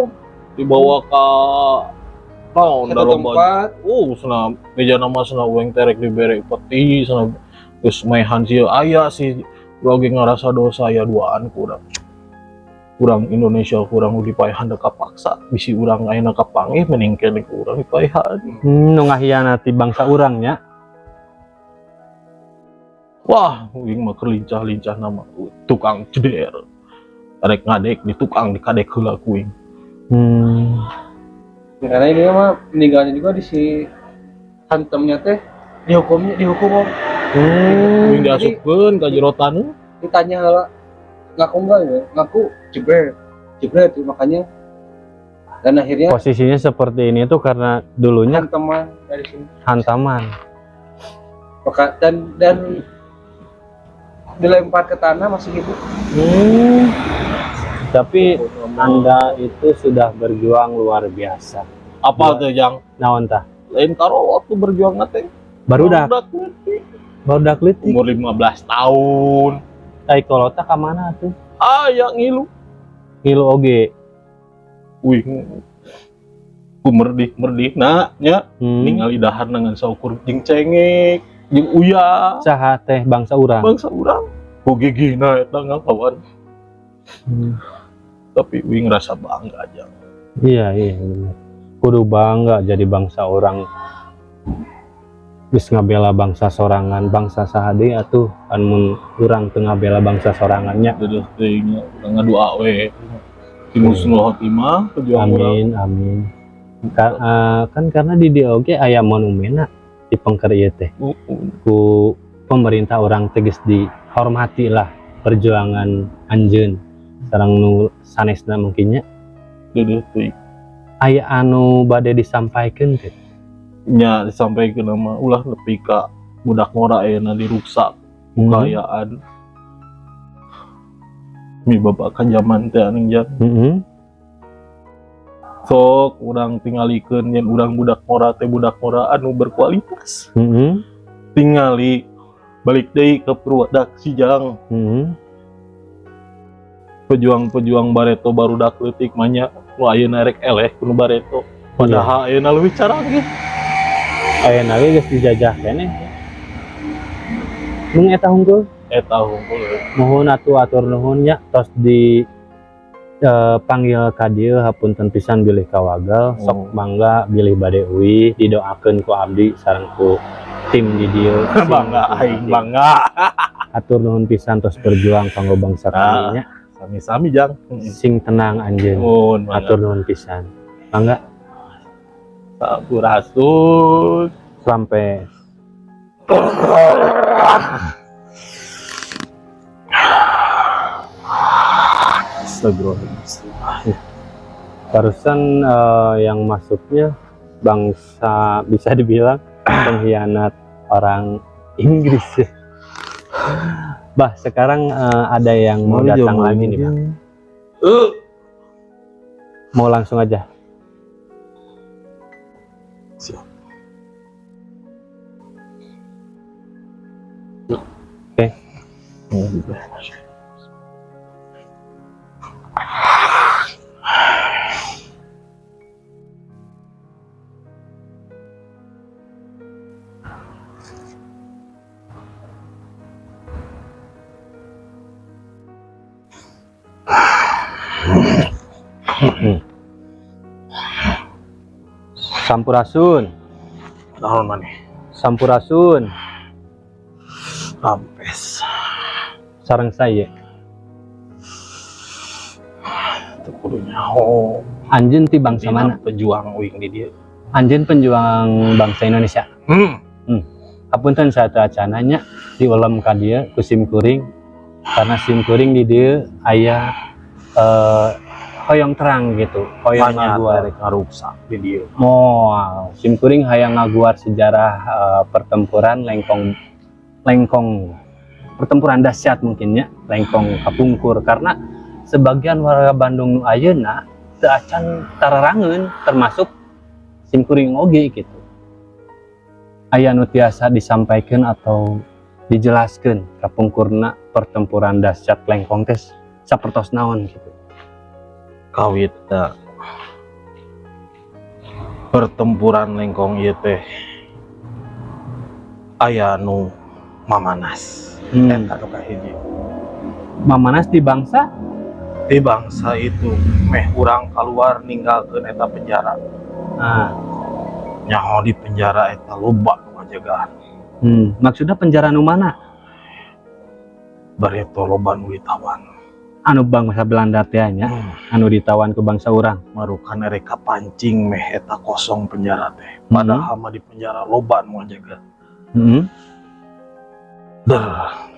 C: dibawa ke naon
E: Satu
C: dalam
E: tempat.
C: sana meja nama sana uang terek diberi peti sana terus maihan sih ayah sih lagi ngerasa dosa ya duaan kurang Indonesia kurang dipayahan deka paksa bisi urang ayeuna kapangih meningkel di urang dipayahan.
A: Nu ngahianati bangsa urangnya.
C: Wah, uing mah lincah-lincah nama tukang ceder. Kadek ngadek di tukang dikadek heula kuing.
E: Karena ini mah meninggalnya juga di si hantamnya teh dihukum om.
C: Uing diasupkeun ka jero taneuh.
E: Ditanya heula ngaku enggak ya? Ngaku jebret itu makanya. Dan akhirnya
A: Posisinya seperti ini tuh karena dulunya
E: hantaman dari sini.
A: hantaman.
E: Maka dan dilempar ke tanah masih gitu.
A: Tapi Anda itu sudah berjuang luar biasa.
C: Apa tuh yang
A: Naon tah?
C: lain karo waktu berjuang teh
A: Barudak
C: leutik.
A: leutik.
C: Umur 15 tahun.
A: Tai kolota ka mana tuh?
C: Yang ngilu.
A: Ngilu oge.
C: Wih, ku merdih nya ningali dahar dengan saukur jeung cengek jeung uya
A: Saha teh bangsa urang.
C: bangsa urang ku gigihna eta ngalawan tapi wing ngerasa bangga aja.
A: Iya bener. Kudu bangga jadi bangsa orang. Bis ngabela bangsa sorangan, bangsa sahade atuh kan mun urang teu ngabela bangsa sorangannya.
C: Deudeuh teuing nya ngadoa we husnul khotimah pejuang urang.
A: Amin. Kan karena di dieu oge aya monumena di pengker ieu teh. Ku pemerintah orang tegas dihormati lah perjuangan anjeun sareng nu sanesna mungkinnya.
C: Deudeuh teuing
A: Aya anu bade disampaikan teh.
C: nya disampaikan nama ulah nepi ka budak ngora ayeuna diruksak kekayaan mi babakan zaman teh aning jan sok urang tingalikeun yen urang budak ngora teh budak ngora anu berkualitas tingali balik deui ke Purwadak Sijang pejuang-pejuang Bareto barudak leutik manya nu ayeuna rek eleh kudu Bareto padahal ayeuna leuwih canggih.
A: Ayeuna ge geus dijajah keneh. Mung eta hunggul.
C: Eta hungkul.
A: Nuhun atuh atur nuhun nya tos di panggil ka dieu hapunten pisan bilih kawagal sok mangga bilih bade uwi didoakeun ku abdi sareng ku tim di dieu.
C: Bangga aing bangga.
A: Atur nuhun pisan tos berjuang kanggo bangsa kami nya.
C: Sami-sami jang.
A: Sing tenang anjeun.
C: Nuhun
A: Atur nuhun pisan. Mangga
C: sampurasun
A: sampai barusan yang masuknya bangsa bisa dibilang pengkhianat orang Inggris. Bah sekarang ada yang mau datang lagi nih Bang. Mau langsung aja.
C: Siap.
A: Oke. Sampurasun.
C: Naon maneh?
A: Sampurasun.
C: Ampes.
A: Sareng saya.
C: Teu kudu nyaho.
A: Anjeun ti bangsa mana?
C: Pejuang uing di dieu.
A: Anjeun penjuang bangsa Indonesia. Hapunten saeuta acananya diulam ka dieu ku sim kuring. Karena sim kuring di dieu aya hoyong terang gitu, hoyong
C: banyak
A: ngaguar.
C: dari ngaruksak di dia.
A: Moal simkuring hayang ngaguar sejarah pertempuran lengkong pertempuran dahsyat mungkinnya lengkong kapungkur, karena sebagian warga Bandung nu ayeuna teu acan tararangeun termasuk simkuring oge gitu. Aya nu tiasa disampaikan atau dijelaskan kapungkurna pertempuran dahsyat lengkong tes sapertos naon gitu.
C: Kawit pertempuran lengkong ieu teh aya nu mamanas. Eta nu kahiji.
A: Mamanas di bangsa
C: Di bangsa itu meh urang keluar ninggalkeun eta penjara.
A: nah,
C: Nyaho di penjara eta loba nu ngajagaan.
A: maksudnya penjara nu mana?
C: Bari eta loba nu ditawan.
A: Anu bangsa Belanda teh nya, anu ditawan ke bangsa urang.
C: Marukan ereka pancing meh eta kosong penjara teh. Padahal mah di penjara loba nu ngajagaan.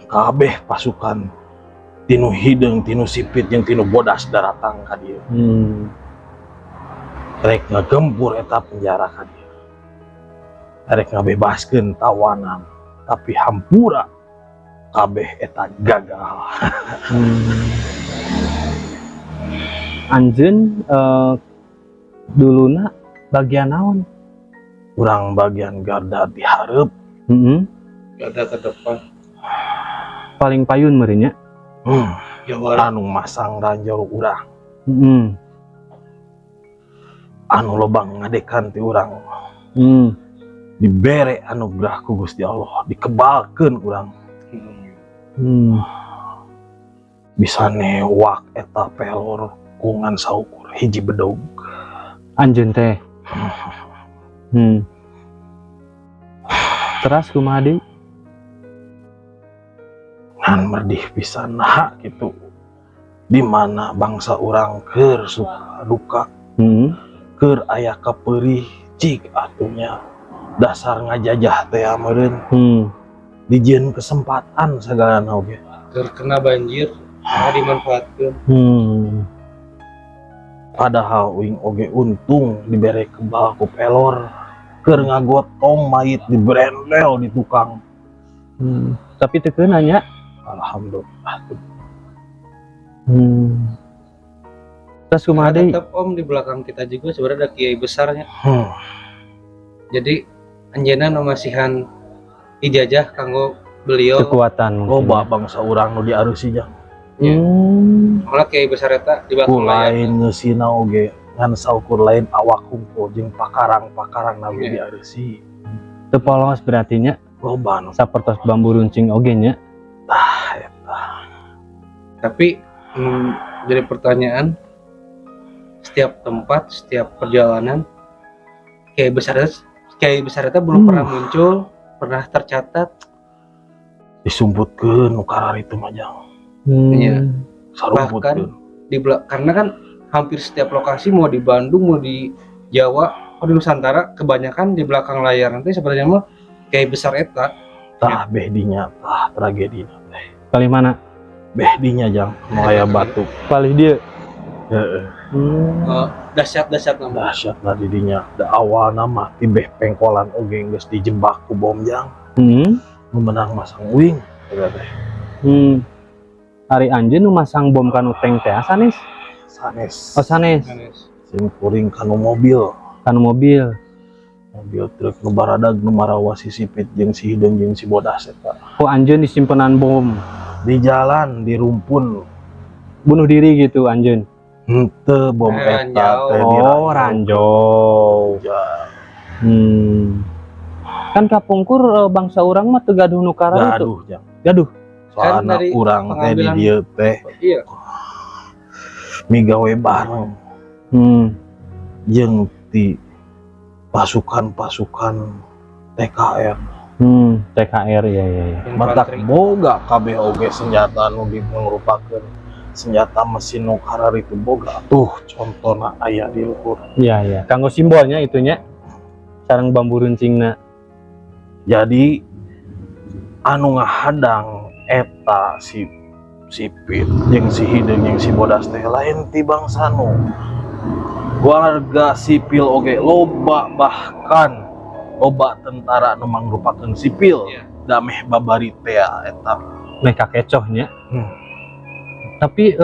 C: Kabeh pasukan tinu hideung, tinu sipit jeung tinu bodas daratang ka dieu. Rek ngagempur eta penjara ka dieu. Rek ngabebaskeun tawanan, tapi hampura kabeh eta gagal.
A: Anjeun duluna bagian naon?
C: Urang bagian garda di hareup,
E: Garda terdepan.
A: Paling payun meureun nya.
C: anu masang ranjau urang, anu loba ngadekan ti urang. Dibere anugerah ku Gusti Allah, dikebalkeun urang. Bisa newak eta pelor kungan saukur hiji bedog.
A: Anjeun teh. Teras kumaha deui?
C: Ngan merdih pisan nah gitu. Di mana bangsa urang keur suka duka, keur aya kapeurih cik atunya dasar ngajajah teh meureun. Dijieun kesempatan sagalana oge.
E: Terkena banjir, dimanfaatkan.
C: Padahal uing oge untung dibere kebal ku pelor, keur ngagotong mayit di brendel di tukang.
A: Tapi teu keuna nya.
C: Alhamdulillah.
A: Terus kumaha deui?
E: Tetap Om di belakang kita juga sebenarnya ada kiai besarnya. Jadi anjeunna nu masihan ijazah kanggo beliau.
A: Kekuatan
C: Loba bangsa urang nu diarusi jang.
E: Malah kiai besar eta di belakang layar.
C: Lain ngeusina oge ngan saukur lain awak hungkul jeung pakarang-pakarang nabi diarusi.
A: Teu polos berarti nya.
C: Loba nu
A: Sapertos bambu runcing oge nya.
C: eta.
E: Tapi jadi pertanyaan, setiap tempat, setiap perjalanan kiai besar eta belum pernah muncul, pernah tercatat.
C: Disumputkeun nu karar itu mah jang.
E: Iya.
C: Sarumputkeun.
E: Karena kan hampir setiap lokasi, mau di Bandung, mau di Jawa, mau di Nusantara, kebanyakan di belakang layar nanti sebenarnya mah kiai besar eta.
C: Tah beh dinya tah tragedina teh.
A: Kali mana?
C: Beh dinya jang nu aya batu.
A: Palih dia.
C: Heeh.
E: Dahsyat nama.
C: Dahsyat na di dinya. Da awal nama ti beh pengkolan oge geus dijebak ku bom jang. Nu menang masang uing eta teh.
A: Hari anjeun nu masang bom kanu tank teh sanes.
C: Sanes.
A: Oh sanes.
C: Sim kuring kanu mobil.
A: Kanu mobil.
C: Mobil truk nu baradag nu marawa si sipit jeung si hideung jeung si bodas eta.
A: Oh anjeun disimpenan bom.
C: Di jalan di rumpun
A: Bunuh diri gitu anjeun.
C: henteu bom eta teh di
A: Oh ranjau. Kan kapungkur bangsa urang mah teu gaduh nu karar itu.
C: Gaduh jang.
A: Gaduh.
C: Soalna
E: dari
C: urang teh di
E: pengambilan-
C: dieu teh
E: Iya.
C: migawe bareng jeung ti pasukan-pasukan TKR.
A: TKR ya.
C: Matak boga kabeh oge senjata nu mangrupakeun senjata mesin nu karar itu boga. Tuh contona aya di luhur.
A: Iya. Kanggo simbolnya itunya. Sareng bambu runcingna.
C: Jadi anu ngahadang eta si sipit yang si Hideung yang si Bodas teh lain ti bangsa nu warga sipil oge loba, bahkan loba tentara nu mangrupakeun sipil dameh babari teh eta
A: Mereka kecohnya. Tapi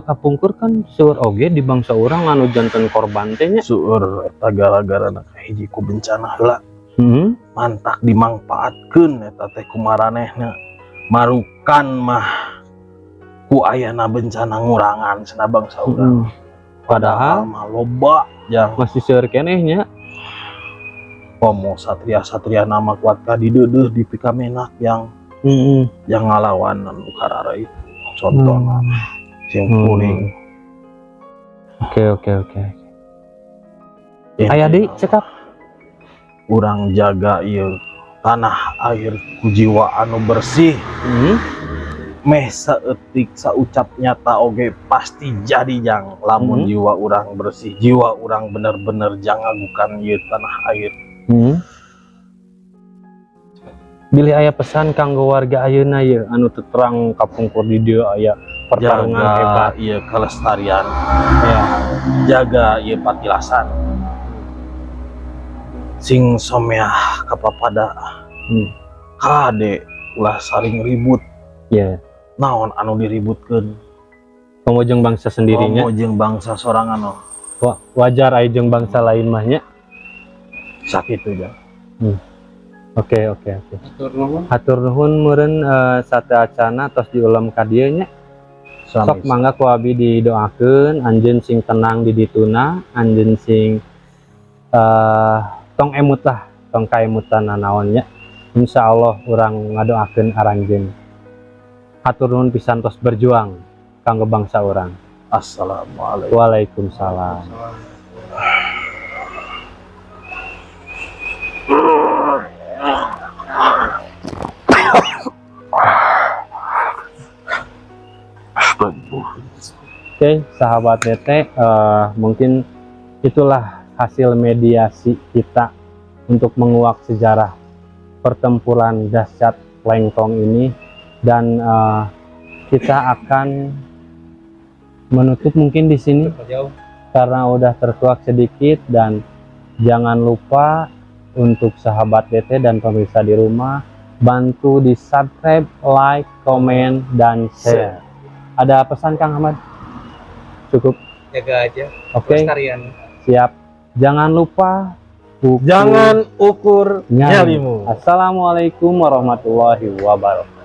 A: kapungkur kan seueur oge di bangsa orang anu janten korban teh nya.
C: seueur eta gara-gara hiji ku bencana heula mantak dimangpaatkeun eta teh ku maranehna marukan mah ku ayana bencana ngurangan cenah bangsa urang.
A: Padahal
C: mah loba yang
A: masih seueur keneh nya.
C: komo satria-satria nama kuat ka di deudeuh di Pikamenak yang ngalawan anu karara itu contohna sing kuning.
A: Oke. Aya deui cekap.
C: Urang jaga ieu tanah air ku jiwa anu bersih. Meh saeutik saucap nyata oge pasti jadi jang lamun jiwa urang bersih, jiwa urang bener-bener jang ngagukan ieu tanah air.
A: Bilih aya pesan kanggo warga ayeuna ye anu teu terang kapungkur di dieu aya pertarungan hebat
C: ieu kelestarian
A: ya.
C: Jaga ieu patilasan sing someah kapapada kade ulah saling ribut
A: Ya,
C: naon anu diributkeun
A: pemojeng bangsa sendirinya.
C: jeung bangsa sorangan
A: Wajar aya jeung bangsa lain mah nya.
C: sakitu ja.
A: Oke. Hatur nuhun meureun sateacana tos diulam ka dieu nya. Sok mangga ku abi didoakeun anjeun sing tenang di dituna, anjeun sing tong emut lah, tong kaemutan naon nya. Insyaallah urang ngadoakeun aranjeun. Hatur nuhun pisan tos berjuang kanggo bangsa urang.
C: Assalamualaikum.
A: Waalaikumsalam. Oke, sahabat DT, mungkin itulah hasil mediasi kita untuk menguak sejarah pertempuran dahsyat Lengkong ini, dan kita akan menutup mungkin di sini karena udah tertuak sedikit. Dan jangan lupa untuk sahabat DT dan pemirsa di rumah, bantu di subscribe, like, komen, dan share. Ada pesan Kang Ahmad? Cukup?
E: Jaga aja
A: Oke.
E: pelestarian.
A: Siap. Jangan lupa
C: Jangan ukur
A: nyali.
C: nyalimu.
A: Assalamualaikum warahmatullahi wabarakatuh.